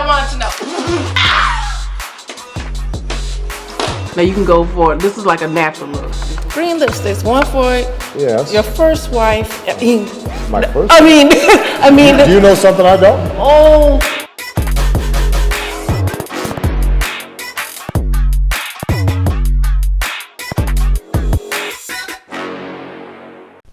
wanted to know. Now you can go for it. This is like a natural look. Green lipsticks, one for your first wife. My first? I mean, Do you know something I don't? oh.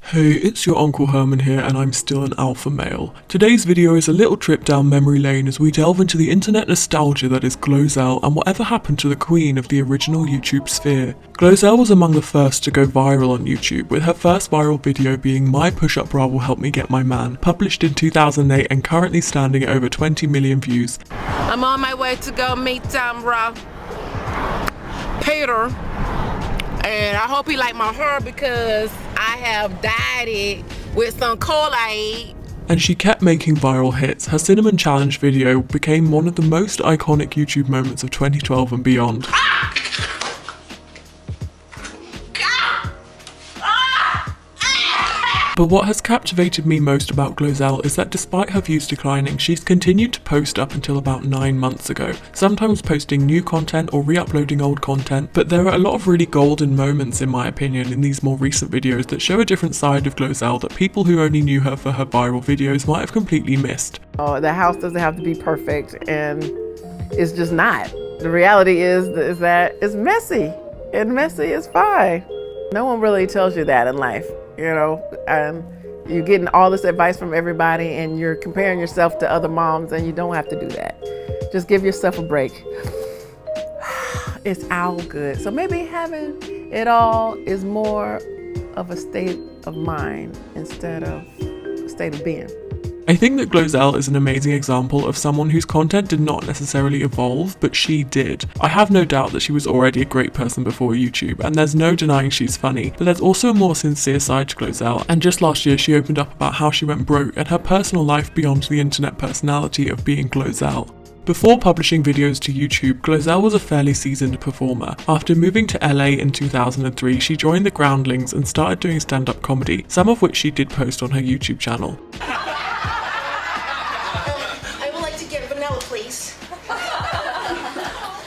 Hey, it's your Uncle Herman here, and I'm still an alpha male. Today's video is a little trip down memory lane as we delve into the internet nostalgia that is GloZell and whatever happened to the queen of the original YouTube sphere. GloZell was among the first to go viral on YouTube, with her first viral video being My Push-Up Bra Will Help Me Get My Man, published in 2008 and currently standing at over 20 million views. I'm on my way to go meet Peter, and I hope he like my hair because I have dyed it with some Kool-Aid. And she kept making viral hits. Her Cinnamon Challenge video became one of the most iconic YouTube moments of 2012 and beyond. But what has captivated me most about GloZell is that despite her views declining, she's continued to post up until about 9 months ago, sometimes posting new content or re-uploading old content, but there are a lot of really golden moments in my opinion in these more recent videos that show a different side of GloZell that people who only knew her for her viral videos might have completely missed. The house doesn't have to be perfect, and it's just not. The reality is that it's messy, and messy is fine. No one really tells you that in life. You know, you're getting all this advice from everybody and you're comparing yourself to other moms, and you don't have to do that. Just give yourself a break. It's all good. So maybe having it all is more of a state of mind instead of a state of being. I think that GloZell is an amazing example of someone whose content did not necessarily evolve, but she did. I have no doubt that she was already a great person before YouTube, and there's no denying she's funny, but there's also a more sincere side to GloZell, and just last year she opened up about how she went broke and her personal life beyond the internet personality of being GloZell. Before publishing videos to YouTube, GloZell was a fairly seasoned performer. After moving to LA in 2003, she joined the Groundlings and started doing stand-up comedy, some of which she did post on her YouTube channel.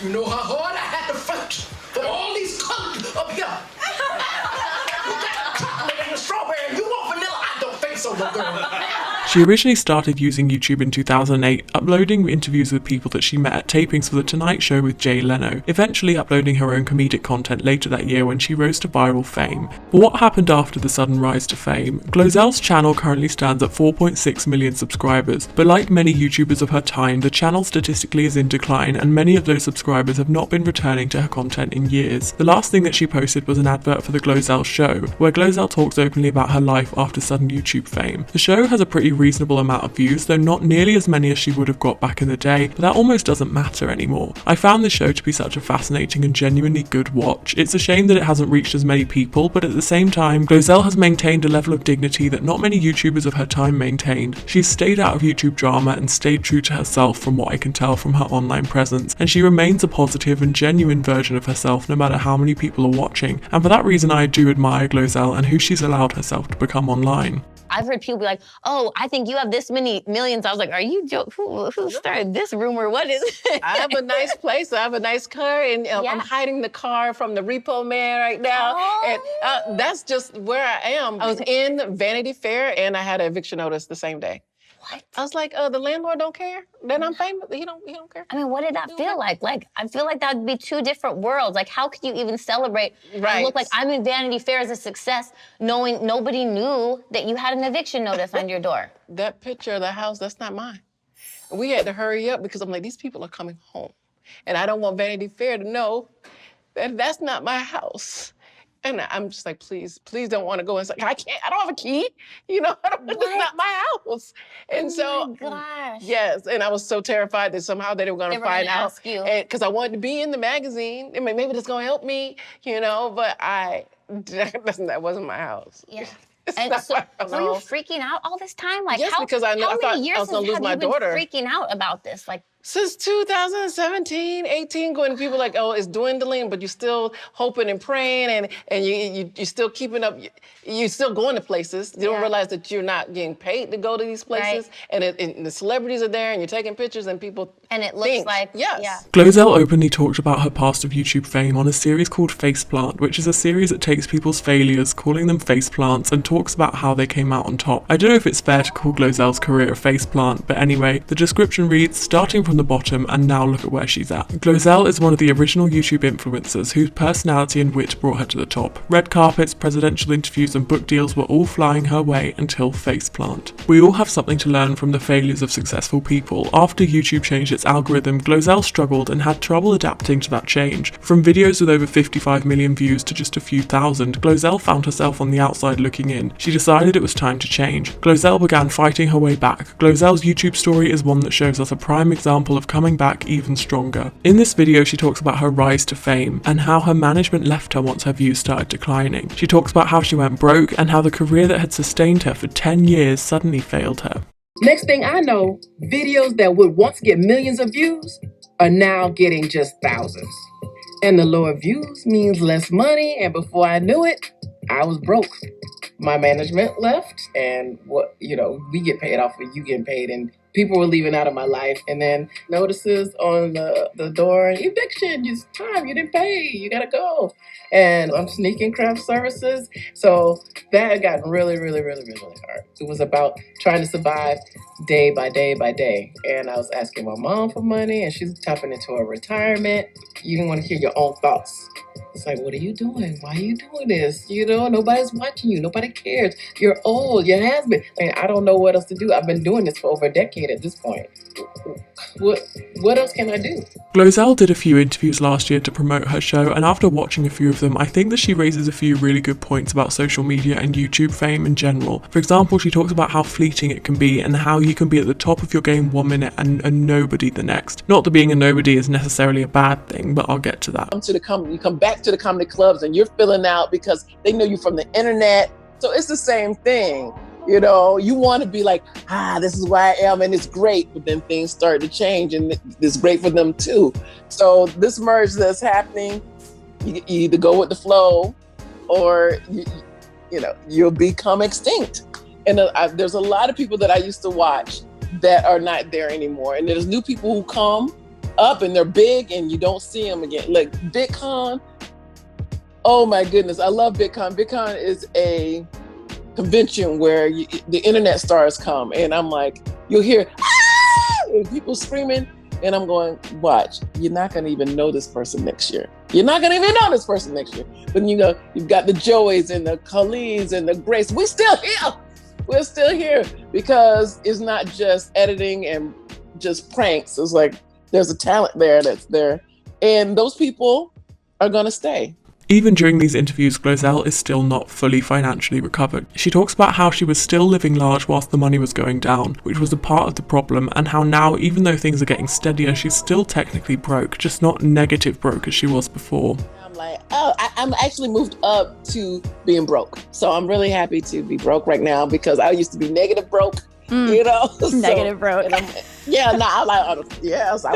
You know how hard I had to fight for all these colors up here. You got chocolate and a strawberry. You want vanilla? I don't think so, little girl. She originally started using YouTube in 2008, uploading interviews with people that she met at tapings for The Tonight Show with Jay Leno, eventually uploading her own comedic content later that year when she rose to viral fame. But what happened after the sudden rise to fame? GloZell's channel currently stands at 4.6 million subscribers, but like many YouTubers of her time, the channel statistically is in decline and many of those subscribers have not been returning to her content in years. The last thing that she posted was an advert for the GloZell show, where GloZell talks openly about her life after sudden YouTube fame. The show has a pretty reasonable amount of views, though not nearly as many as she would have got back in the day, but that almost doesn't matter anymore. I found this show to be such a fascinating and genuinely good watch. It's a shame that it hasn't reached as many people, but at the same time, GloZell has maintained a level of dignity that not many YouTubers of her time maintained. She's stayed out of YouTube drama and stayed true to herself from what I can tell from her online presence, and she remains a positive and genuine version of herself no matter how many people are watching, and for that reason I do admire GloZell and who she's allowed herself to become online. I've heard people be like, oh, I think you have this many millions. I was like, are you joking? Who started this rumor? What is it? I have a nice place. I have a nice car, and I'm hiding the car from the repo man right now. Oh. And that's just where I am. I was in Vanity Fair, and I had an eviction notice the same day. What? I was like, the landlord don't care. Then I'm famous. He don't care. I mean, what did that feel like? Like, I feel like that would be two different worlds. Like, how could you even celebrate and look like I'm in Vanity Fair as a success, knowing nobody knew that you had an eviction notice on your door? That picture of the house, that's not mine. We had to hurry up because I'm like, these people are coming home. And I don't want Vanity Fair to know that that's not my house. And I'm just like, please don't want to go inside. I can't, I don't have a key. You know, it's not my house. And oh my gosh. Yes. And I was so terrified that somehow they were going to find out. Because I wanted to be in the magazine. I mean, maybe that's going to help me, you know, but that wasn't my house. Yeah. And so were you freaking out all this time? Like, yes, because I thought I was going to lose my daughter. Freaking out about this? Like, Since 2017, 18, going people like, oh, it's dwindling, but you're still hoping and praying, and you're still keeping up. You're still going to places. You don't realize that you're not getting paid to go to these places, and the celebrities are there, and you're taking pictures, and people and it looks like GloZell openly talked about her past of YouTube fame on a series called Faceplant, which is a series that takes people's failures, calling them faceplants, and talks about how they came out on top. I don't know if it's fair to call GloZell's career a faceplant, but anyway, the description reads, starting from the bottom and now look at where she's at. GloZell is one of the original YouTube influencers whose personality and wit brought her to the top. Red carpets, presidential interviews and book deals were all flying her way until Faceplant. We all have something to learn from the failures of successful people. After YouTube changed its algorithm, GloZell struggled and had trouble adapting to that change. From videos with over 55 million views to just a few thousand, GloZell found herself on the outside looking in. She decided it was time to change. GloZell began fighting her way back. GloZell's YouTube story is one that shows us a prime example of coming back even stronger. In this video, she talks about her rise to fame and how her management left her once her views started declining. She talks about how she went broke and how the career that had sustained her for 10 years suddenly failed her. Next thing I know, videos that would once get millions of views are now getting just thousands. And the lower views means less money, and before I knew it, I was broke. My management left, and we get paid off of you getting paid, and people were leaving out of my life, and then notices on the door, eviction, it's time, you didn't pay, you gotta go. And I'm sneaking craft services. So that got really, really, really, really, really hard. It was about trying to survive day by day by day. And I was asking my mom for money, and she's tapping into her retirement. You didn't want to hear your own thoughts. It's like, what are you doing? Why are you doing this? Nobody's watching you. Nobody cares. You're old. Your husband. I don't know what else to do. I've been doing this for over a decade at this point. What else can I do? GloZell did a few interviews last year to promote her show, and after watching a few of them, I think that she raises a few really good points about social media and YouTube fame in general. For example, she talks about how fleeting it can be and how you can be at the top of your game 1 minute and a nobody the next. Not that being a nobody is necessarily a bad thing, but I'll get to that. You come back to the comedy clubs and you're filling out because they know you from the internet. So it's the same thing. You want to be like, this is where I am and it's great, but then things start to change and it's great for them too. So this merge that's happening, you either go with the flow or you'll become extinct. And there's a lot of people that I used to watch that are not there anymore. And there's new people who come up and they're big and you don't see them again. Like VidCon, oh my goodness, I love VidCon. VidCon is a convention where the internet stars come, and I'm like, you'll hear and people screaming, and I'm going, watch, you're not going to even know this person next year. You're not going to even know this person next year. But you've got the Joeys and the Colleens and the Grace. We're still here. We're still here because it's not just editing and just pranks. It's like there's a talent there that's there, and those people are going to stay. Even during these interviews, GloZell is still not fully financially recovered. She talks about how she was still living large whilst the money was going down, which was a part of the problem, and how now, even though things are getting steadier, she's still technically broke, just not negative broke as she was before. I'm like, I'm actually moved up to being broke. So I'm really happy to be broke right now because I used to be negative broke. Negative broke. I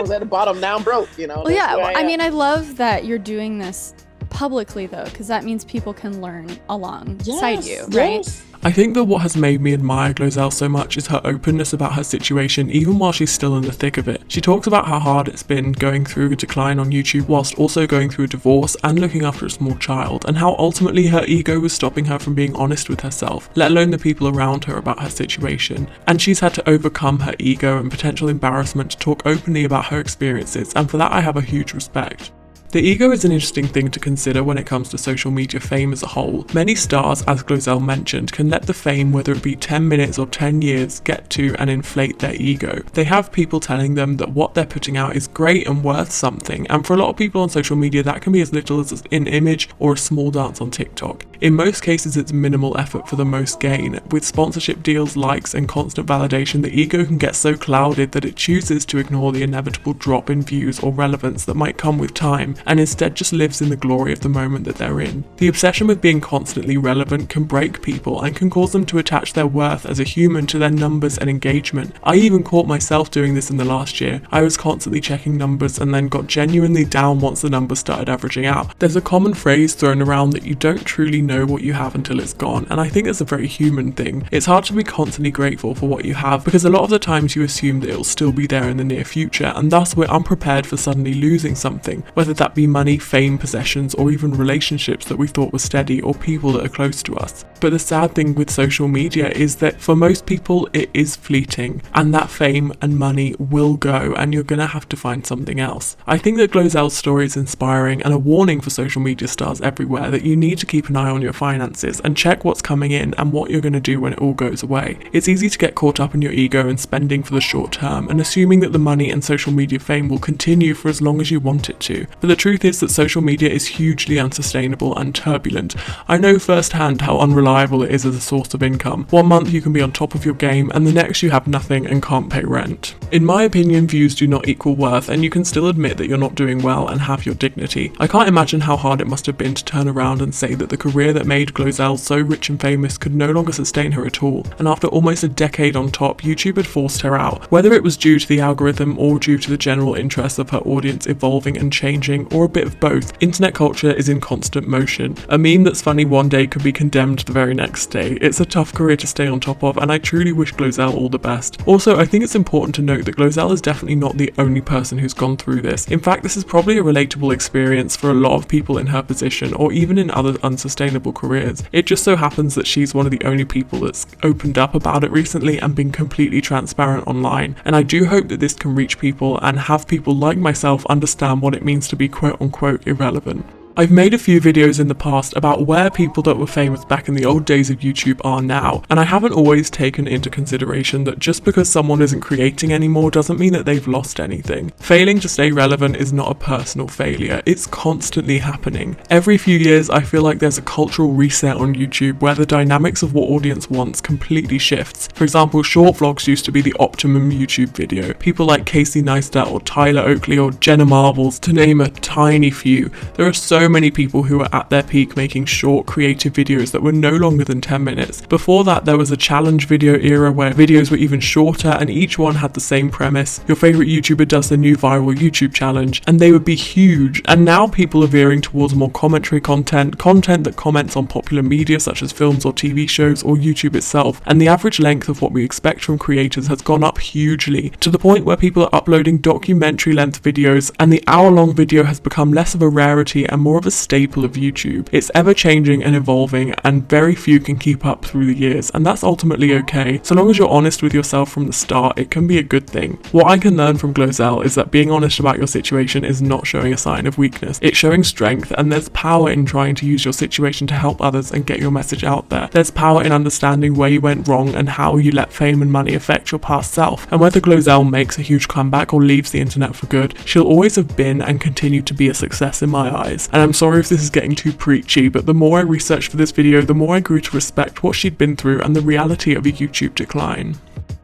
was at the bottom, now I'm broke, Well, yeah, I mean, I love that you're doing this publicly though, because that means people can learn alongside you, right? Yes. I think that what has made me admire GloZell so much is her openness about her situation, even while she's still in the thick of it. She talks about how hard it's been going through a decline on YouTube whilst also going through a divorce and looking after a small child, and how ultimately her ego was stopping her from being honest with herself, let alone the people around her about her situation. And she's had to overcome her ego and potential embarrassment to talk openly about her experiences, and for that I have a huge respect. The ego is an interesting thing to consider when it comes to social media fame as a whole. Many stars, as GloZell mentioned, can let the fame, whether it be 10 minutes or 10 years, get to and inflate their ego. They have people telling them that what they're putting out is great and worth something, and for a lot of people on social media that can be as little as an image or a small dance on TikTok. In most cases, it's minimal effort for the most gain. With sponsorship deals, likes, and constant validation, the ego can get so clouded that it chooses to ignore the inevitable drop in views or relevance that might come with time, and instead just lives in the glory of the moment that they're in. The obsession with being constantly relevant can break people and can cause them to attach their worth as a human to their numbers and engagement. I even caught myself doing this in the last year. I was constantly checking numbers and then got genuinely down once the numbers started averaging out. There's a common phrase thrown around that you don't truly know what you have until it's gone, and I think it's a very human thing. It's hard to be constantly grateful for what you have because a lot of the times you assume that it'll still be there in the near future, and thus we're unprepared for suddenly losing something, whether that be money, fame, possessions, or even relationships that we thought were steady or people that are close to us. But the sad thing with social media is that for most people it is fleeting, and that fame and money will go, and you're gonna have to find something else. I think that GloZell's story is inspiring and a warning for social media stars everywhere that you need to keep an eye on your finances and check what's coming in and what you're going to do when it all goes away. It's easy to get caught up in your ego and spending for the short term and assuming that the money and social media fame will continue for as long as you want it to. But the truth is that social media is hugely unsustainable and turbulent. I know firsthand how unreliable it is as a source of income. One month you can be on top of your game and the next you have nothing and can't pay rent. In my opinion, views do not equal worth, and you can still admit that you're not doing well and have your dignity. I can't imagine how hard it must have been to turn around and say that the career that made GloZell so rich and famous could no longer sustain her at all, and after almost a decade on top, YouTube had forced her out. Whether it was due to the algorithm or due to the general interest of her audience evolving and changing, or a bit of both, internet culture is in constant motion. A meme that's funny one day could be condemned the very next day. It's a tough career to stay on top of, and I truly wish GloZell all the best. Also, I think it's important to note that GloZell is definitely not the only person who's gone through this. In fact, this is probably a relatable experience for a lot of people in her position, or even in other unsustainable careers. It just so happens that she's one of the only people that's opened up about it recently and been completely transparent online, and I do hope that this can reach people and have people like myself understand what it means to be quote-unquote irrelevant. I've made a few videos in the past about where people that were famous back in the old days of YouTube are now, and I haven't always taken into consideration that just because someone isn't creating anymore doesn't mean that they've lost anything. Failing to stay relevant is not a personal failure, it's constantly happening. Every few years I feel like there's a cultural reset on YouTube where the dynamics of what audience wants completely shifts. For example, short vlogs used to be the optimum YouTube video. People like Casey Neistat or Tyler Oakley or Jenna Marbles, to name a tiny few. There are so many people who were at their peak making short creative videos that were no longer than 10 minutes. Before that, there was a challenge video era where videos were even shorter and each one had the same premise. Your favorite YouTuber does the new viral YouTube challenge and they would be huge. And now people are veering towards more commentary content that comments on popular media such as films or TV shows or YouTube itself. And the average length of what we expect from creators has gone up hugely, to the point where people are uploading documentary length videos, and the hour-long video has become less of a rarity and more of a staple of YouTube. It's ever changing and evolving, and very few can keep up through the years, and that's ultimately okay. So long as you're honest with yourself from the start, it can be a good thing. What I can learn from GloZell is that being honest about your situation is not showing a sign of weakness. It's showing strength, and there's power in trying to use your situation to help others and get your message out there. There's power in understanding where you went wrong and how you let fame and money affect your past self. And whether GloZell makes a huge comeback or leaves the internet for good, she'll always have been and continue to be a success in my eyes. And I'm sorry if this is getting too preachy, but the more I researched for this video, the more I grew to respect what she'd been through and the reality of a YouTube decline.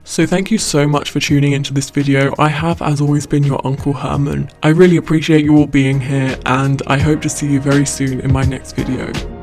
So thank you so much for tuning into this video. I have, as always, been your Uncle Herman. I really appreciate you all being here, and I hope to see you very soon in my next video.